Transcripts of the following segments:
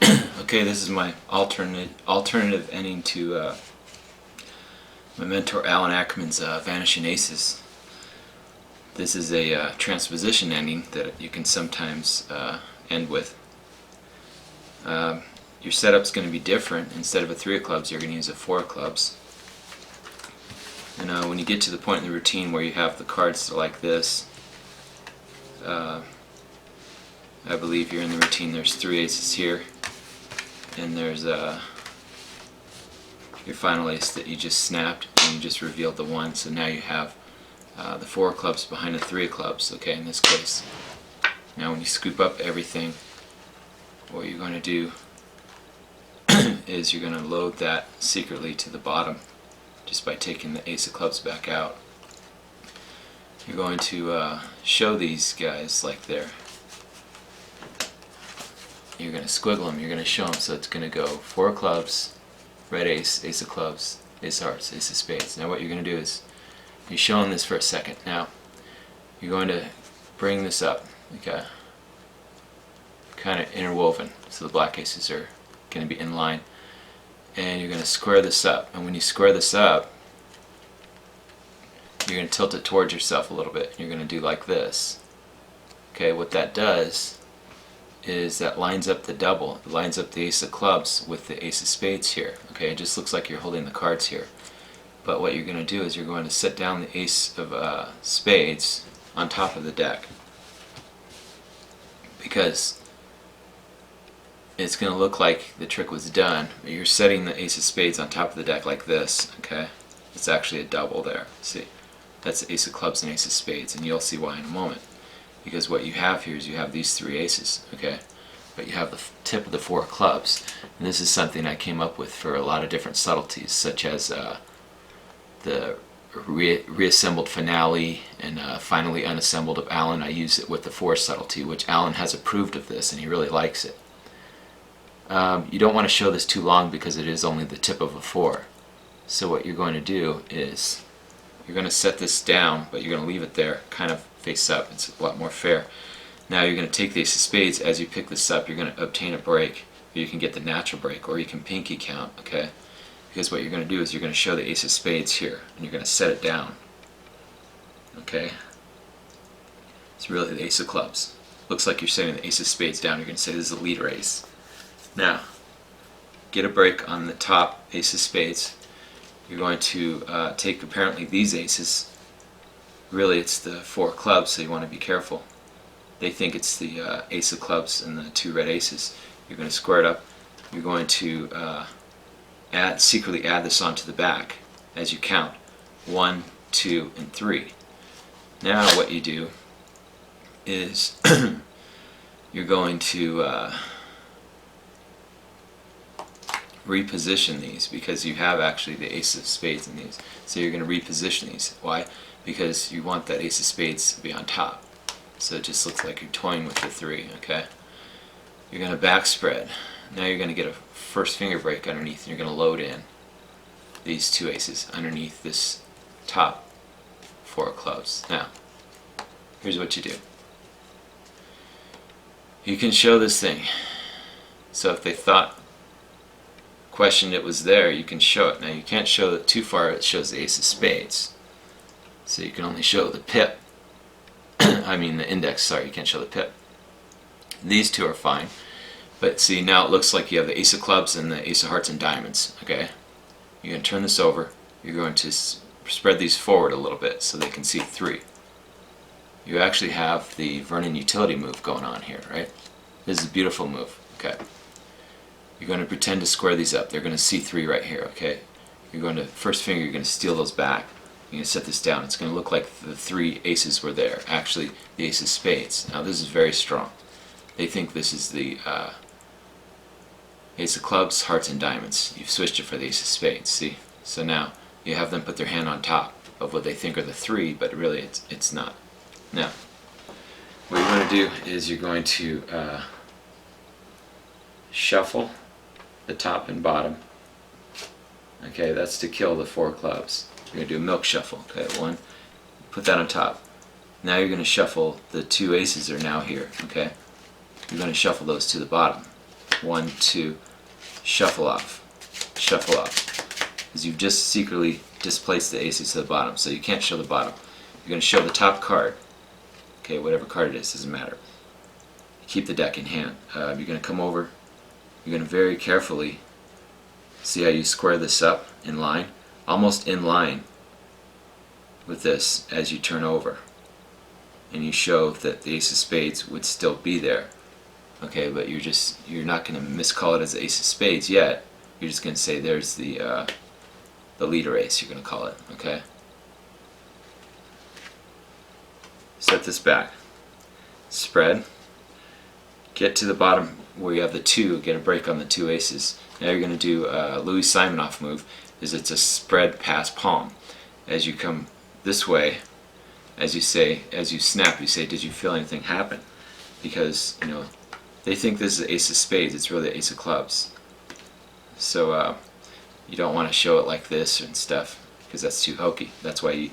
Okay, this is my alternative ending to my mentor Alan Ackerman's Vanishing Aces. This is a transposition ending that you can sometimes end with. Your setup's going to be different. Instead of a 3 of clubs, you're going to use a 4 of clubs. And when you get to the point in the routine where you have the cards like this, I believe you're in the routine. There's 3 aces here, and there's your final ace that you just snapped, and you just revealed the 1. So now you have the 4 of clubs behind the 3 of clubs. Okay, in this case. Now when you scoop up everything, what you're going to do is you're going to load that secretly to the bottom just by taking the ace of clubs back out. You're going to show these guys like they're. You're going to squiggle them, you're going to show them, so it's going to go 4 of clubs, red ace, ace of clubs, ace of hearts, ace of spades. Now what you're going to do is, you're showing this for a second. Now, you're going to bring this up, okay, kind of interwoven, so the black aces are going to be in line. And you're going to square this up, and when you square this up, you're going to tilt it towards yourself a little bit. You're going to do like this. Okay, what that does is that lines up the double. It lines up the ace of clubs with the ace of spades here. Okay, it just looks like you're holding the cards here. But what you're going to do is you're going to set down the ace of spades on top of the deck, because it's going to look like the trick was done. You're setting the ace of spades on top of the deck like this. Okay, it's actually a double there. See, that's the ace of clubs and ace of spades, and you'll see why in a moment. Because what you have here is you have these 3 aces, okay? But you have the tip of the 4 of clubs. And this is something I came up with for a lot of different subtleties, such as the reassembled finale and finally unassembled of Alan. I use it with the 4 subtlety, which Alan has approved of this, and he really likes it. You don't want to show this too long because it is only the tip of a 4. So what you're going to do is you're going to set this down, but you're going to leave it there, kind of face up. It's a lot more fair. Now you're going to take the ace of spades. As you pick this up, you're going to obtain a break. You can get the natural break, or you can pinky count, okay? Because what you're going to do is you're going to show the ace of spades here, and you're going to set it down. Okay? It's really the ace of clubs. Looks like you're setting the ace of spades down. You're going to say this is a leader ace. Now, get a break on the top ace of spades. You're going to take apparently these aces. Really it's the 4 of clubs, so you want to be careful. They think it's the ace of clubs and the 2 red aces. You're going to square it up. You're going to secretly add this onto the back as you count. 1, 2, and 3. Now what you do is you're going to reposition these, because you have actually the ace of spades in these. So you're going to reposition these. Why? Because you want that ace of spades to be on top. So it just looks like you're toying with the 3, okay? You're going to back spread. Now you're going to get a first finger break underneath, and you're going to load in these 2 aces underneath this top 4 of clubs. Now, here's what you do. You can show this thing. So if they questioned it was there, you can show it. Now you can't show it too far, it shows the ace of spades. So you can only show the pip. I mean the index, sorry, you can't show the pip. These 2 are fine. But see, now it looks like you have the ace of clubs and the ace of hearts and diamonds. Okay? You're going to turn this over. You're going to spread these forward a little bit so they can see 3. You actually have the Vernon utility move going on here, right? This is a beautiful move. Okay? You're going to pretend to square these up. They're going to see 3 right here, okay? You're going to, first finger, you're going to steal those back. You're going to set this down. It's going to look like the 3 aces were there. Actually, the ace of spades. Now this is very strong. They think this is the ace of clubs, hearts, and diamonds. You've switched it for the ace of spades, see? So now you have them put their hand on top of what they think are the 3, but really it's not. Now, what you're going to do is you're going to shuffle the top and bottom. Okay, that's to kill the 4 clubs. You're going to do a milk shuffle. Okay, 1, put that on top. Now you're going to shuffle the 2 aces are now here. Okay, you're going to shuffle those to the bottom. 1, 2, shuffle off, because you've just secretly displaced the aces to the bottom, so you can't show the bottom. You're going to show the top card, okay, whatever card it is, doesn't matter. Keep the deck in hand. You're going to come over, you're going to very carefully see how you square this up in line, almost in line with this as you turn over, and you show that the ace of spades would still be there. Okay, but you're not going to miscall it as the ace of spades yet. You're just going to say there's the leader ace, you're going to call it, okay? Set this back. Spread. Get to the bottom where you have the 2, get a break on the 2 aces. Now you're going to do a Louis Simonoff move, is it's a spread pass palm. As you come this way, as you snap, you say, did you feel anything happen? Because, you know, they think this is the ace of spades, it's really the ace of clubs. So you don't want to show it like this and stuff, because that's too hokey. That's why you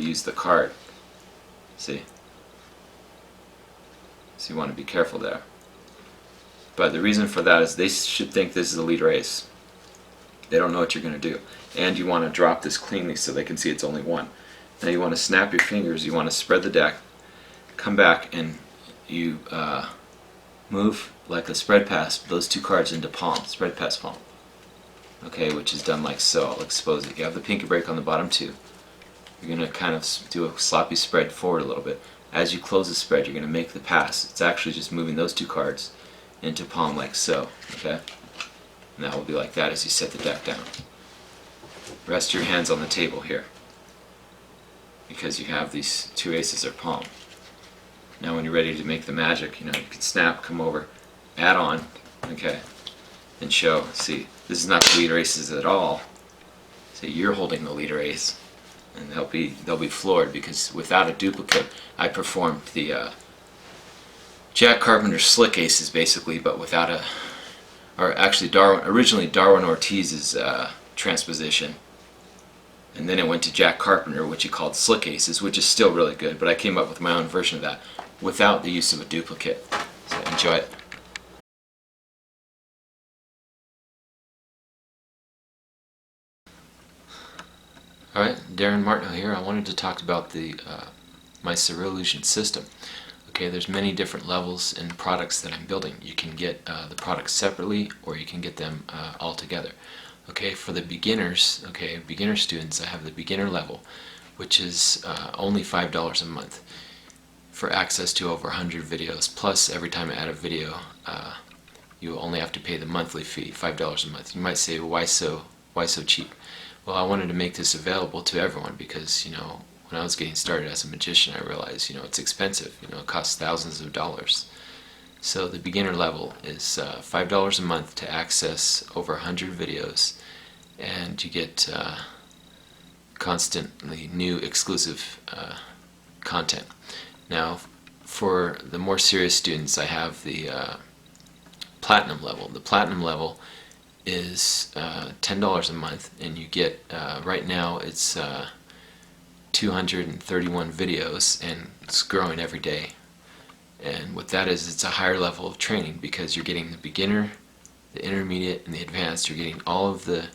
use the card. See? So you want to be careful there. But the reason for that is they should think this is the leader ace. They don't know what you're going to do. And you want to drop this cleanly so they can see it's only 1. Now you want to snap your fingers, you want to spread the deck, come back, and you move like a spread pass, those 2 cards into palm, spread pass palm. Okay, which is done like so. I'll expose it. You have the pinky break on the bottom 2. You're going to kind of do a sloppy spread forward a little bit. As you close the spread, you're going to make the pass. It's actually just moving those 2 cards into palm like so. Okay? And that will be like that as you set the deck down. Rest your hands on the table here, because you have these 2 aces or palm. Now when you're ready to make the magic, you know, you can snap, come over, add on, okay, and show. See, this is not the leader aces at all. See, you're holding the leader ace, and they'll be floored, because without a duplicate, I performed the Jack Carpenter slick aces basically, but without a, or actually originally Darwin Ortiz's Transposition, and then it went to Jack Carpenter, which he called slick aces, which is still really good, but I came up with my own version of that without the use of a duplicate. So enjoy it. Alright, Darin Martineau here. I wanted to talk about my Surreallusion system. Okay, there's many different levels and products that I'm building. You can get the products separately, or you can get them all together. Okay, for the beginners, okay, beginner students, I have the beginner level, which is only $5 a month for access to over 100 videos. Plus, every time I add a video, you only have to pay the monthly fee, $5 a month. You might say, why so cheap? Well, I wanted to make this available to everyone because, you know, when I was getting started as a magician, I realized, you know, it's expensive. You know, it costs thousands of dollars. So the beginner level is $5 a month to access over 100 videos, and you get constantly new exclusive content. Now, for the more serious students, I have the platinum level. The platinum level is $10 a month, and you get, right now it's 231 videos, and it's growing every day. And what that is, it's a higher level of training, because you're getting the beginner, the intermediate, and the advanced. You're getting all of the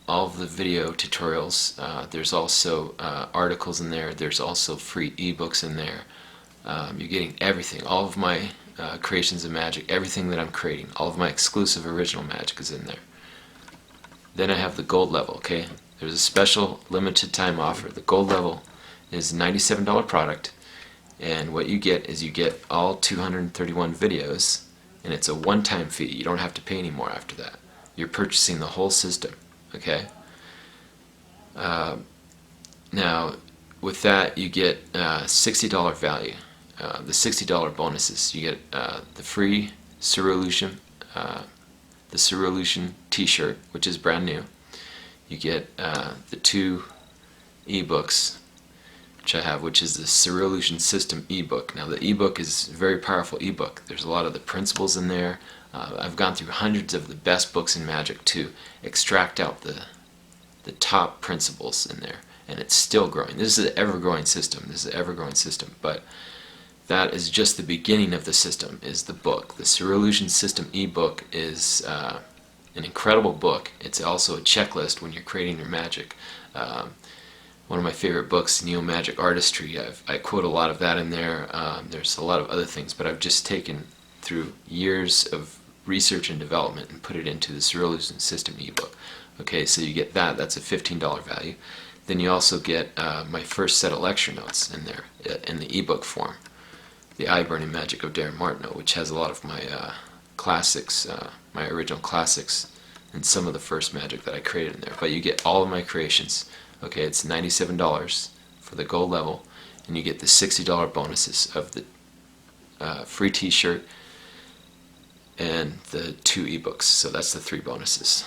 video tutorials. There's also articles in there. There's also free ebooks in there. You're getting everything. All of my creations of magic, everything that I'm creating, all of my exclusive original magic is in there. Then I have the gold level. Okay, there's a special limited time offer. The gold level is a $97 product, and what you get is you get all 231 videos, and it's a one-time fee. You don't have to pay anymore after that. You're purchasing the whole system. Okay. Now, with that, you get $60 value. The $60 bonuses. You get the free Surreallusion, the Surreallusion T-shirt, which is brand new. You get the 2 ebooks, which I have, which is the Surreallusion System ebook. Now, the ebook is a very powerful ebook. There's a lot of the principles in there. I've gone through hundreds of the best books in magic to extract out the top principles in there, and it's still growing. This is an ever-growing system. But that is just the beginning of the system, is the book. The Surreallusion System ebook is an incredible book. It's also a checklist when you're creating your magic. One of my favorite books, Neo-Magic Artistry, I quote a lot of that in there. There's a lot of other things, but I've just taken through years of research and development and put it into the Surreallusion System ebook. Okay, so you get that. That's a $15 value. Then you also get my first set of lecture notes in there in the ebook form. The Eye-Burning Magic of Darin Martineau, which has a lot of my classics, my original classics, and some of the first magic that I created in there. But you get all of my creations. Okay, it's $97 for the gold level, and you get the $60 bonuses of the free t-shirt and the 2 ebooks. So that's the 3 bonuses.